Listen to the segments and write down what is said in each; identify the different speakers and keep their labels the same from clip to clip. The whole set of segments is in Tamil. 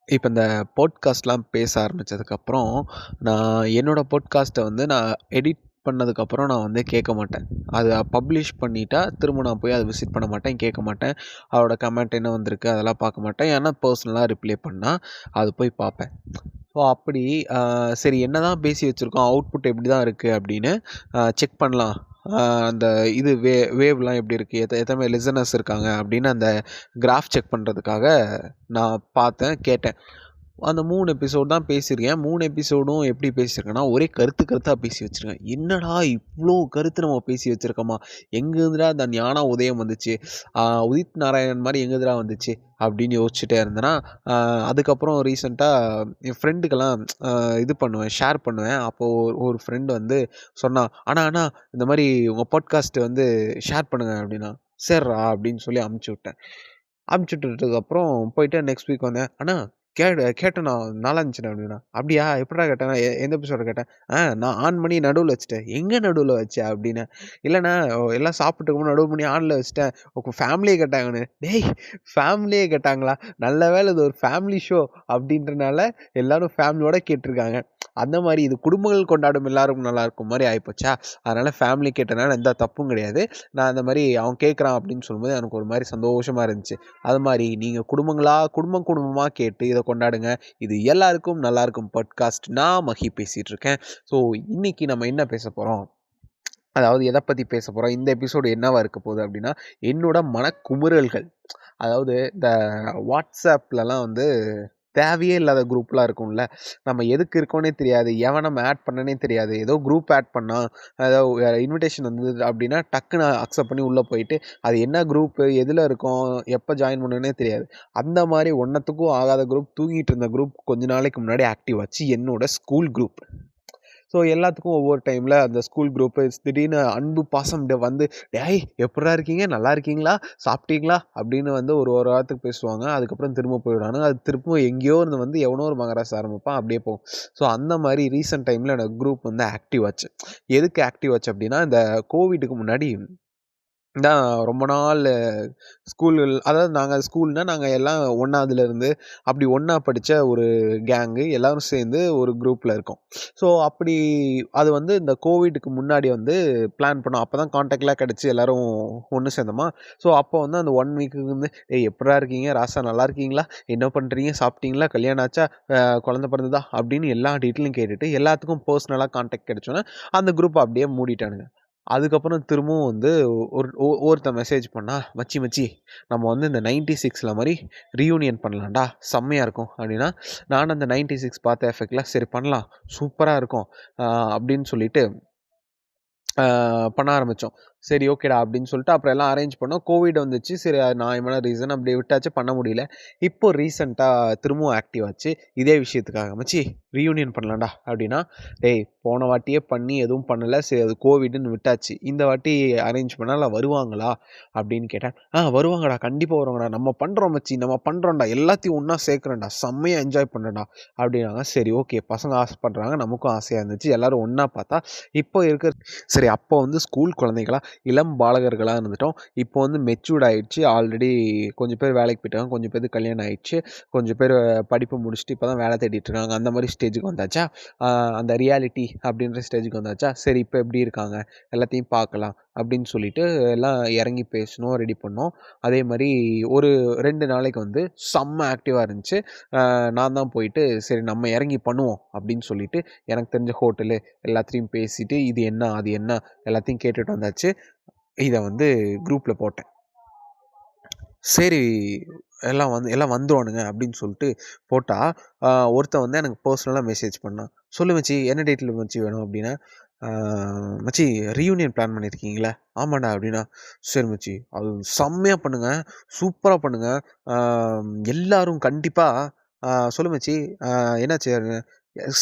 Speaker 1: இப்ப இந்த பாட்காஸ்ட்லாம் பேச ஆரம்பிச்சதுக்கப்புறம், நான் என்னோட பாட்காஸ்ட்ட நான் எடிட் பண்ணதுக்கப்புறம் நான் கேட்க மாட்டேன். அத பப்ளிஷ் பண்ணிட்டா, திரும்ப நான் போய் அத விசிட் பண்ண மாட்டேன், கேட்க மாட்டேன். அதோட கமெண்ட் என்ன வந்திருக்கு அதெல்லாம் பார்க்க மாட்டேன். யாருனா பெர்சனலா ரிப்ளை பண்ணா, அது போய் பார்ப்பேன். ஸோ அப்படி சரி என்னதான் பேசி வச்சிருக்கோம், அவுட்புட் எப்படி தான் இருக்கு அப்படின்னு செக் பண்ணலாம். அ அந்த இது வேவ்லாம் எப்படி இருக்கு? எத்தன லிசனர்ஸ் இருக்காங்க? அப்படின்னு அந்த கிராஃப் செக் பண்றதுக்காக நான் பார்த்தேன், கேட்டேன். அந்த 3 எபிசோட் தான் பேசியிருக்கேன். 3 எபிசோடும் எப்படி பேசியிருக்கேன்னா, ஒரே கருத்தா பேசி வச்சிருக்கேன். என்னடா இவ்ளோ கருத்து நம்ம பேசி வச்சிருக்கோமா? எங்கேருந்துடா அந்த ஞான உதயம் வந்துச்சு? உதித் நாராயணன் மாரி எங்கேருந்துடா வந்துச்சு? அப்படின்னு யோசிச்சுட்டே இருந்தேனா, அ அதுக்கப்புறம் ரீசென்ட்டா என் ஃப்ரெண்டுக்கெல்லாம் இது பண்ணுவேன், ஷேர் பண்ணுவேன். அப்போ ஒரு ஃப்ரெண்ட் சொன்னான், "அண்ணா இந்த மாரி உங்க பாட்காஸ்ட் ஷேர் பண்ணுங்க" அப்படின்னா. "சேர்றா" அப்படின்னு சொல்லி அனுப்பிச்சு விட்டேன். அனுப்பிச்சு விட்டதுக்கப்புறம் போயிட்டு நெக்ஸ்ட் வீக் வந்தேன். "அண்ணா கேட்டேண்ணா நல்லா இருந்துச்சுண்ணா" அப்படின்னா. "அப்படியா? எப்புட்றா கேட்டேன்னா, எந்த எபிசோட கேட்டேன்?" நான் ஆன் பண்ணி நடுவுல வச்சுட்டேன்." "எங்க நடுவுல வச்ச?" அப்படின்னேன். "இல்லண்ணா எல்லாம் சாப்பிட்டுருக்கும்போது நடுவு பண்ணி ஆன்ல வச்சுட்டேன். உங்க ஃபேமிலியே கேட்டாங்கன்னு." டேய் ஃபேமிலியே கேட்டாங்களா? நல்ல வேளை இது ஒரு ஃபேமிலி ஷோ அப்படின்றனால எல்லாரும் ஃபேமிலியோட கேட்டுருக்காங்க. அந்த மாரி இது குடும்பங்கள் கொண்டாடும் எல்லாரும் நல்லாருக்கும் மாரி ஆயிப்போச்சா, அதனால ஃபேமிலி கேட்டனால எந்த தப்பும் கிடையாது. நான் அந்த மாரி அவன் கேட்குறான் அப்படின்னு சொல்லும்போது எனக்கு ஒரு மாரி சந்தோஷமா இருந்துச்சு. அது மாரி நீங்க குடும்பமா கேட்டு இத கொண்டாடுங்க. இது எல்லாருக்கும் நல்லாருக்கும் பாட்காஸ்ட். நான் மஹி பேசிட்டு இருக்கேன். ஸோ இன்னைக்கு நம்ம என்ன பேச போறோம்? அதாவது எத பத்தி பேச போறோம்? இந்த எபிசோடு என்னவா இருக்க போகுது அப்படின்னா, என்னோட மனக்குமுறல்கள். அதாவது இந்த WhatsAppலலாம் தேவையே இல்லாத குரூப்லாம் இருக்கும்ல. நம்ம எதுக்கு இருக்கோன்னே தெரியாது. எவன் நம்ம ஆட் பண்ணனே தெரியாது. ஏதோ குரூப் ஆட் பண்ணா, ஏதோ இன்விடேஷன் வந்தது அப்டின்னா, டக்குனு அக்செப்ட் பண்ணி உள்ள போயிட்டு, அது என்ன குரூப்பு? எதுல இருக்கோம்? எப்ப ஜாயின் பண்ணணும்னே தெரியாது. அந்த மாரி ஒன்னத்துக்கும் ஆகாத குரூப், தூங்கிட்டு இருந்த குரூப் கொஞ்ச நாளைக்கு முன்னாடி ஆக்டிவ் ஆச்சு. என்னோட ஸ்கூல் குரூப். ஸோ எல்லாத்துக்கும் ஒவ்வொரு டைம்ல அந்த ஸ்கூல் குரூப்பு திடீர்னு அன்பு, பாசம் "டேய் எப்புட்றா இருக்கீங்க? நல்லா இருக்கீங்களா? சாப்பிட்டீங்களா?" அப்படின்னு ஒரு ஒரு வாரத்துக்கு பேசுவாங்க. அதுக்கப்புறம் திரும்ப போயிடுவானுங்க. அது திரும்பவும் எங்கேயோ இருந்து எவனோ ஒரு மகராச ஆரம்பிப்பான். அப்படியே போகும். ஸோ அந்த மாரி ரீசென்ட் டைம்ல எனக்கு குரூப் ஆக்டிவ் ஆச்சு. எதுக்கு ஆக்டிவ் ஆச்சு அப்படின்னா, இந்த கோவிடுக்கு முன்னாடி தான் ரொம்ப நாள் ஸ்கூல்கள் அதாவது நாங்க ஸ்கூல்னா நாங்க எல்லாம் 1வதுலேருந்து அப்படி ஒண்ணா படிச்ச ஒரு கேங்கு எல்லாரும் சேர்ந்து ஒரு குரூப்ல இருக்கோம். ஸோ அப்படி அது இந்த கோவிடுக்கு முன்னாடி பிளான் பண்ணோம். அப்பதான் கான்டாக்ட்லாம் கிடைச்சு எல்லாரும் ஒண்ணு சேர்ந்தோமா. ஸோ அப்போ அந்த 1 வீக்குக்கு "ஏய் எப்புட்றா இருக்கீங்க? ராசா நல்லா இருக்கீங்களா? என்ன பண்றீங்க? சாப்பிட்டீங்களா? கல்யாணம் ஆச்சா? குழந்தை பிறந்ததா?" அப்படின்னு எல்லா டீட்டெயிலும் கேட்டுட்டு எல்லாத்துக்கும் பர்சனலா கான்டாக்ட் கிடைச்சோனே அந்த குரூப்ப அப்படியே மூடிட்டானுங்க. அதுக்கப்புறம் திரும்பவும் ஒருத்தன் மெசேஜ் பண்ணான், மச்சி நம்ம இந்த 96ல மாரி ரீயூனியன் பண்ணலாம்டா, செம்மையா இருக்கும்." அப்படின்னா, நானும் அந்த 96 பார்த்த எஃபெக்ட்ல சரி பண்ணலாம், சூப்பரா இருக்கும் அப்படின்னு சொல்லிட்டு பண்ண ஆரம்பிச்சோம். சரி ஓகேடா அப்படின்னு சொல்லிட்டு அப்புறம் எல்லாம் அரேஞ்ச் பண்ணோம். கோவிட் வந்துச்சு. சரி அது நியாயமான ரீசன் அப்படியே விட்டாச்சு, பண்ண முடியல. இப்போ ரீசென்ட்டா திரும்பவும் ஆக்டிவ் ஆச்சு. இதே விஷயத்துக்காக, "மச்சி ரீயூனியன் பண்ணலாம்டா" அப்படின்னா, "டேய் போன வாட்டியே பண்ணி எதுவும் பண்ணல. சரி அது கோவிட்ன்னு விட்டாச்சு. இந்த வாட்டி அரேஞ்ச் பண்ணா எல்லாம் வருவாங்களா?" அப்படின்னு கேட்டேன். வருவாங்கடா. கண்டிப்பா வருவாங்கடா. நம்ம பண்றோம் மச்சி. நம்ம பண்றோம்டா. எல்லாத்தையும் ஒண்ணா சேர்க்குறோம்டா. செம்மையா என்ஜாய் பண்றோம்டா" அப்படின்னாங்க. சரி ஓகே. பசங்க ஆசைப்படுறாங்க. நமக்கும் ஆசையா இருந்துச்சு. எல்லாரும் ஒண்ணா பார்த்தா, இப்போ இருக்கிற சரி அப்போ ஸ்கூல் குழந்தைகளா, இளம் பாலகர்களா இருந்துட்டோம். இப்போ மெச்சூர்ட் ஆயிடுச்சு. ஆல்ரெடி கொஞ்சம் பேர் வேலைக்கு போயிட்டாங்க. கொஞ்சம் பேருக்கு கல்யாணம் ஆயிடுச்சு. கொஞ்சம் பேர் படிப்பு முடிச்சுட்டு இப்போ தான் வேலை தேடிட்டு இருக்காங்க. அந்த மாரி ஸ்டேஜுக்கு வந்தாச்சா, அ அந்த ரியாலிட்டி அப்படின்ற ஸ்டேஜுக்கு வந்தாச்சா, சரி இப்போ எப்படி இருக்காங்க? எல்லாத்தையும் பார்க்கலாம் அப்படின்னு சொல்லிட்டு எல்லாம் இறங்கி பேசினோம், ரெடி பண்ணோம். அதே மாரி ஒரு 2 நாளைக்கு செம்ம ஆக்டிவா இருந்துச்சு. நான் தான் போயிட்டு சரி நம்ம இறங்கி பண்ணுவோம் அப்படின்னு சொல்லிட்டு, எனக்கு தெரிஞ்ச ஹோட்டலு எல்லாத்தையும் பேசிட்டு, இது என்ன? அது என்ன? எல்லாத்தையும் கேட்டுட்டு வந்தாச்சு. இத குரூப்ல போட்டேன். சரி எல்லாம் எல்லாம் வந்துருவானுங்க அப்படின்னு சொல்லிட்டு போட்டா, அ ஒருத்தன் எனக்கு பெர்சனலா மெசேஜ் பண்ணான். "சொல்லு மச்சி, என்ன டேட்ல மச்சி வேணும்?" அப்படின்னேன். "ஆ மச்சி ரீயூனியன் பிளான் பண்ணியிருக்கீங்களா?" "ஆமாண்டா" அப்படின்னா. "சரி மச்சி, அது செம்மையா பண்ணுங்க. சூப்பரா பண்ணுங்க. ஆ எல்லாரும் கண்டிப்பா" "சொல்லு மச்சி, என்னாச்சு?"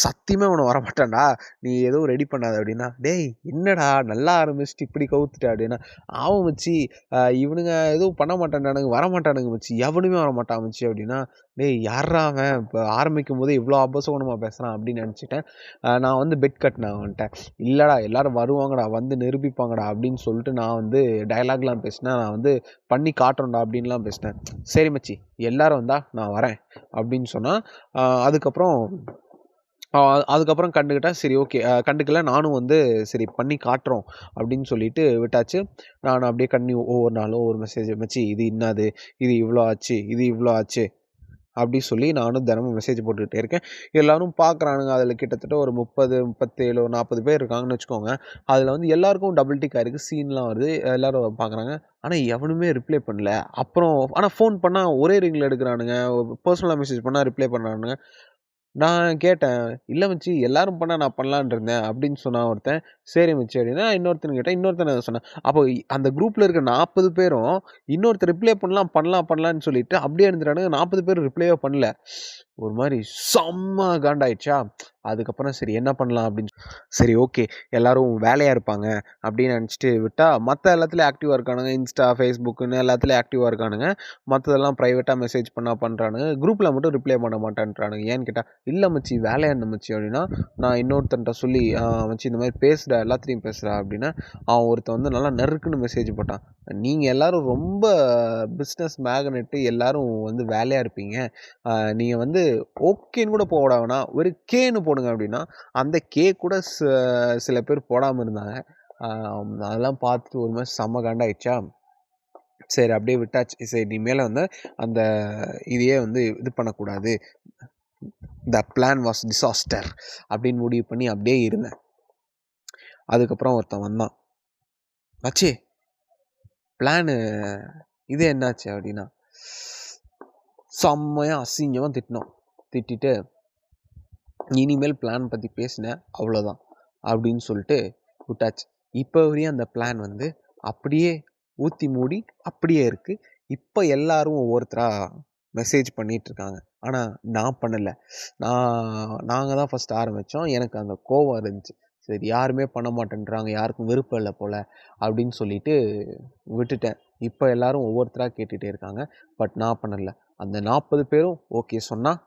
Speaker 1: சத்தியமே உன வரமாட்டான்டா, நீ எதுவும் ரெடி பண்ணாத அப்படின்னா, டேய் என்னடா நல்லா ஆரம்பிச்சுட்டு இப்படி கவுத்துட்ட அப்படின்னா, ஆவும் மச்சி இவனுங்க எதுவும் பண்ண மாட்டானுங்க வரமாட்டானுங்க மச்சி, எவனுமே வரமாட்டான் மச்சி அப்படின்னா, டேய் யார்ரா அவன் இப்போ ஆரம்பிக்கும் போதே இவ்வளோ அபசகுணமாக பேசுகிறான் அப்படின்னு நினச்சிட்டேன். நான் வந்து பெட் கட்டினேன் அவன்கிட்ட, இல்லைடா எல்லாரும் வருவாங்கடா வந்து நிரூபிப்பாங்கடா அப்படின்னு சொல்லிட்டு நான் வந்து டயலாக்லாம் பேசினேன், நான் வந்து பண்ணி காட்டுறேன்டா அப்படின்லாம் பேசினேன். சரி மச்சி எல்லாரும் வந்தா நான் வரேன் அப்படின்னு சொன்னால், அதுக்கப்புறம் கண்டுக்கிட்டேன். சரி ஓகே கண்டுக்கல, நானும் வந்து சரி பண்ணி காட்டுறோம் அப்படின்னு சொல்லிட்டு விட்டாச்சு. நான் அப்படியே ஒவ்வொரு நாளும் ஒவ்வொரு மெசேஜ், மச்சி இது இன்னாது, இது இவ்வளோ ஆச்சு, இது இவ்வளோ ஆச்சு அப்படி சொல்லி நானும் தினமும் மெசேஜ் போட்டுக்கிட்டே இருக்கேன். எல்லாரும் பார்க்குறானுங்க. அதில் கிட்டத்தட்ட ஒரு 30, 37, 40 பேர் இருக்காங்கன்னு வச்சுக்கோங்க. அதில் வந்து எல்லாருக்கும் டபுள் டிக் ஆயிருக்கு, சீன்லாம் வருது, எல்லாரும் பார்க்குறாங்க. ஆனால் எவனுமே ரிப்ளை பண்ணல. அப்புறம் ஆனால் ஃபோன் பண்ணால் ஒரே ரிங்கில் எடுக்கிறானுங்க, பர்சனலாக மெசேஜ் பண்ணால் ரிப்ளை பண்ணுறானுங்க. நான் கேட்டேன், "இல்ல மச்சி எல்லாரும் பண்ணா நான் பண்ணலான்னு இருந்தேன்" அப்படின்னு சொன்னான் ஒருத்தன். "சரி மச்சி" அப்படின்னா இன்னொருத்தன் கேட்டேன். இன்னொருத்தன் என்ன சொன்னான், அப்போ அந்த குரூப்ல இருக்க 40 பேரும் இன்னொருத்தர் ரிப்ளை பண்ணலான்னு சொல்லிட்டு அப்படியே இருந்துட்டானுங்க. 40 பேர் ரிப்ளையே பண்ணல. ஒரு மாரி செம்ம காண்டாயிடுச்சா, அதுக்கப்புறம் சரி என்ன பண்ணலாம் அப்படின்னு சரி ஓகே எல்லாரும் வேலையாக இருப்பாங்க அப்படின்னு நினச்சிட்டு விட்டா, மற்ற எல்லாத்துலேயும் ஆக்டிவாக இருக்கானுங்க. இன்ஸ்டா, ஃபேஸ்புக்குன்னு எல்லாத்துலேயும் ஆக்டிவாக இருக்கானுங்க. மற்றதெல்லாம் ப்ரைவேட்டாக மெசேஜ் பண்ணுறானுங்க. குரூப்பில் மட்டும் ரிப்ளை பண்ண மாட்டேன்றானுங்க. ஏன்னு கேட்டால், இல்லை மச்சி வேலையாக இருந்த மச்சி அப்படின்னா, நான் இன்னொருத்தன்ட்ட சொல்லி மச்சி இந்த மாதிரி பேசுடா எல்லாத்துலேயும் பேசுடா அப்படின்னா, அவன் ஒருத்தன் வந்து நல்லா நறுக்குன்னு மெசேஜ் போட்டான். நீங்கள் எல்லோரும் ரொம்ப பிஸ்னஸ் மேக்னெட்டு, எல்லோரும் வந்து வேலையாக இருப்பீங்க, நீங்கள் வந்து ஓகேன்னு கூட போட வேணாம், ஒரு கேன்னு போடுங்க அப்படின்னா, அந்த கே கூட சில பேர் போடாமல் இருந்தாங்க. அதெல்லாம் பார்த்துட்டு ஒரு மாதிரி செம்ம காண்டாயிடுச்சா, சரி அப்படியே விட்டாச்சு. சரி இனிமேல் வந்து அந்த இதையே வந்து இது பண்ணக்கூடாது, த பிளான் வாஸ் டிசாஸ்டர் அப்படின்னு முடிவு பண்ணி அப்படியே இருந்தேன். அதுக்கப்புறம் ஒருத்தன் வந்தான், மச்சி பிளானு இது என்னாச்சு அப்படின்னா, செம்மையாக அசிங்கமாக திட்டிட்டு இனிமேல் பிளான் பற்றி பேசினேன் அவ்வளோதான் அப்படின்னு சொல்லிட்டு விட்டாச்சு. இப்போ வரையும் அந்த பிளான் வந்து அப்படியே ஊற்றி மூடி அப்படியே இருக்குது. இப்போ எல்லாரும் ஒவ்வொருத்தராக மெசேஜ் பண்ணிகிட்ருக்காங்க. ஆனால் நான் பண்ணலை. நாங்கள் தான் ஃபஸ்ட் ஆரம்பித்தோம். எனக்கு அந்த கோவம் இருந்துச்சு. சரி யாருமே பண்ண மாட்டேன்றாங்க, யாருக்கும் விருப்பம் இல்லை போல் அப்படின்னு சொல்லிட்டு விட்டுட்டேன். இப்போ எல்லாரும் ஒவ்வொருத்தராக கேட்டுகிட்டே இருக்காங்க. பட் நான் பண்ணலை. அந்த 40 பேரும் ஓகே சொன்னால்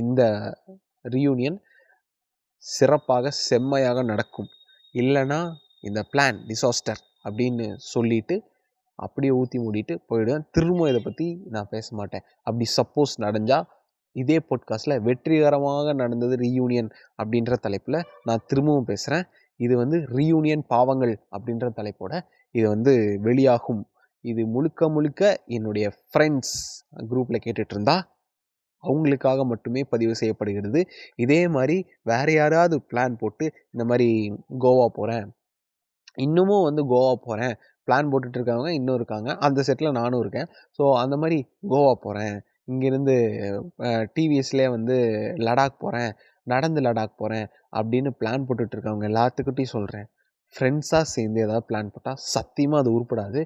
Speaker 1: இந்த ரீயூனியன் சிறப்பாக செம்மையாக நடக்கும். இல்லைன்னா இந்த பிளான் டிசாஸ்டர் அப்படின்னு சொல்லிட்டு அப்படியே ஊற்றி மூடிட்டு போயிடுவேன். திரும்ப இதை பற்றி நான் பேச மாட்டேன். அப்படி சப்போஸ் நடந்தால் இதே பாட்காஸ்ட்டில் வெற்றிகரமாக நடந்தது ரீயூனியன் அப்படின்ற தலைப்பில் நான் திரும்பவும் பேசுகிறேன். இது வந்து ரீயூனியன் பாவங்கள் அப்படின்ற தலைப்போட இது வந்து வெளியாகும். இது முழுக்க என்னுடைய ஃப்ரெண்ட்ஸ் குரூப்பில் கேட்டுட்டு இருந்தா அவங்களுக்காக மட்டுமே பதிவு செய்யப்படுகிறது. இதே மாதிரி வேறு யாராவது பிளான் போட்டு இந்த மாதிரி கோவா போகிறேன், இன்னமும் வந்து கோவா போகிறேன் பிளான் போட்டுட்ருக்கவங்க இன்னும் இருக்காங்க. அந்த செட்டில் நானும் இருக்கேன். ஸோ அந்த மாதிரி கோவா போகிறேன், இங்கேருந்து டிவிஎஸ்லேயே வந்து லடாக் போகிறேன், நடந்து லடாக் போகிறேன் அப்படின்னு பிளான் போட்டுட்ருக்கவங்க எல்லாத்துக்கிட்டையும் சொல்கிறேன், ஃப்ரெண்ட்ஸாக சேர்ந்து ஏதாவது பிளான் போட்டால் சத்தியமாக அது உருப்படாது,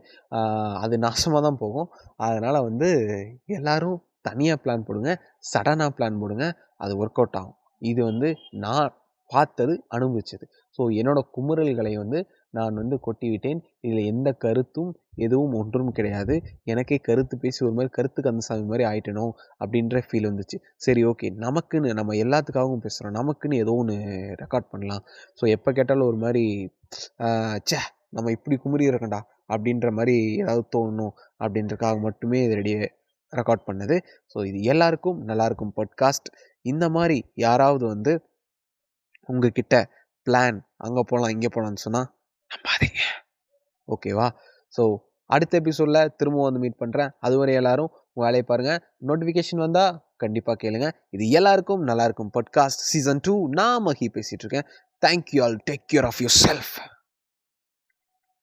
Speaker 1: அது நாசமாக தான் போகும். அதனால் வந்து எல்லோரும் தனியாக பிளான் போடுங்க, சடனாக பிளான் போடுங்க, அது ஒர்க் அவுட் ஆகும். இது வந்து நான் பார்த்தது, அனுபவிச்சது. ஸோ என்னோடய குமுறல்களை வந்து நான் வந்து கொட்டிவிட்டேன். இதில் எந்த கருத்தும் எதுவும் ஒன்றும் கிடையாது. எனக்கே கருத்து பேசி ஒரு மாதிரி கருத்து கந்தசாமி மாதிரி ஆயிட்டனோ அப்படின்ற ஃபீல் வந்துச்சு. சரி ஓகே, நமக்குன்னு நம்ம எல்லாத்துக்காகவும் பேசுகிறோம், நமக்குன்னு ஏதோ ஒன்று ரெக்கார்ட் பண்ணலாம். ஸோ எப்போ கேட்டாலும் ஒரு மாதிரி ச்சே நம்ம இப்படி குமுறி இருக்கண்டா அப்படின்ற மாதிரி ஏதாவது தோணும் அப்படின்றக்காக மட்டுமே இது ரெக்கார்ட் பண்ணது. ஸோ இது எல்லாருக்கும் நல்லாயிருக்கும் பாட்காஸ்ட். இந்த மாதிரி யாராவது வந்து உங்ககிட்ட பிளான் அங்கே போகலாம் இங்கே போகலான்னு சொன்னால் நம்பாதீங்க, ஓகேவா? ஸோ அடுத்த எபிசோடில் திரும்பவும் வந்து மீட் பண்ணுறேன். அதுவரை எல்லாரும் உங்கள் வேலையை பாருங்கள். நோட்டிஃபிகேஷன் வந்தால் கண்டிப்பாக கேளுங்க. இது எல்லாருக்கும் நல்லாயிருக்கும் பாட்காஸ்ட் சீசன் 2. நான் மஹி பேசிகிட்ருக்கேன். Thank you all. Take care of your self.